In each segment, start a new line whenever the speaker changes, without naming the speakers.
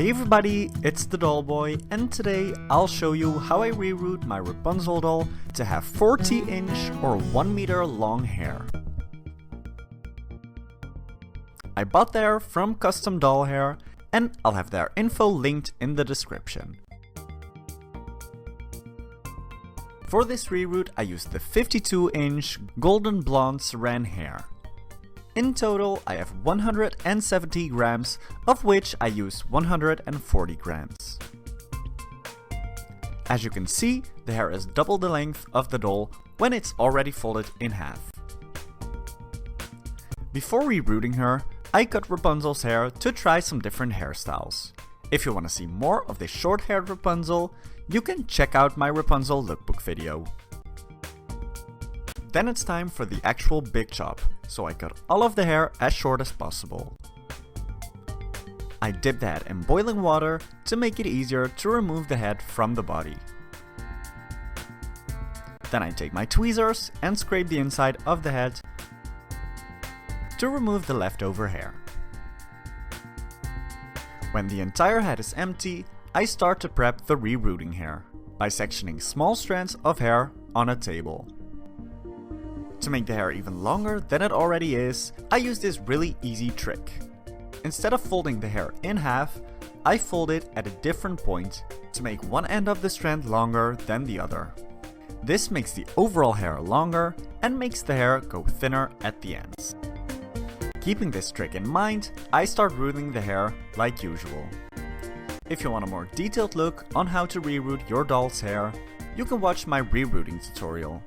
Hey everybody, it's the Doll Boy, and today I'll show you how I reroot my Rapunzel doll to have 40-inch or 1 meter long hair. I bought their from Custom Doll Hair, and I'll have their info linked in the description. For this reroot I used the 52-inch golden blonde saran hair. In total I have 170 grams, of which I use 140 grams. As you can see, the hair is double the length of the doll when it's already folded in half. Before rerooting her, I cut Rapunzel's hair to try some different hairstyles. If you want to see more of this short-haired Rapunzel, you can check out my Rapunzel lookbook video. Then it's time for the actual big chop, so I cut all of the hair as short as possible. I dip the head in boiling water to make it easier to remove the head from the body. Then I take my tweezers and scrape the inside of the head to remove the leftover hair. When the entire head is empty, I start to prep the rerooting hair by sectioning small strands of hair on a table. To make the hair even longer than it already is, I use this really easy trick. Instead of folding the hair in half, I fold it at a different point to make one end of the strand longer than the other. This makes the overall hair longer and makes the hair go thinner at the ends. Keeping this trick in mind, I start rooting the hair like usual. If you want a more detailed look on how to reroot your doll's hair, you can watch my rerooting tutorial.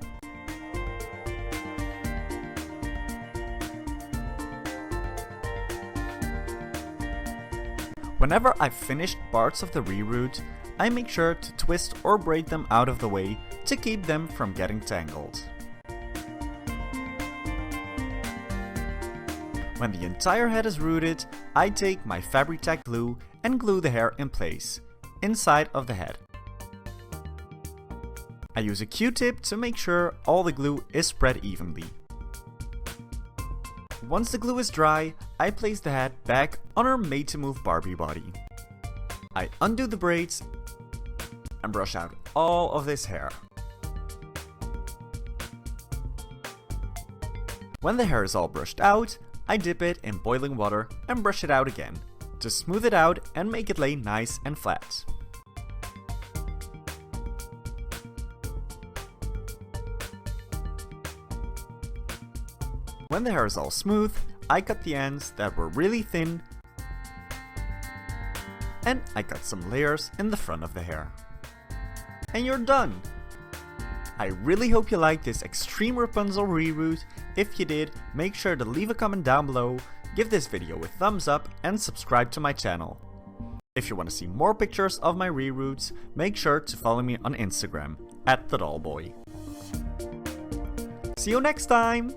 Whenever I've finished parts of the reroot, I make sure to twist or braid them out of the way to keep them from getting tangled. When the entire head is rooted, I take my fabric tack glue and glue the hair in place, inside of the head. I use a Q-tip to make sure all the glue is spread evenly. Once the glue is dry, I place the head back on her made-to-move Barbie body. I undo the braids and brush out all of this hair. When the hair is all brushed out, I dip it in boiling water and brush it out again, to smooth it out and make it lay nice and flat. When the hair is all smooth, I cut the ends that were really thin, and I cut some layers in the front of the hair. And you're done! I really hope you liked this extreme Rapunzel reroot. If you did, make sure to leave a comment down below, give this video a thumbs up and subscribe to my channel. If you want to see more pictures of my reroots, make sure to follow me on Instagram, @thedollboy. See you next time!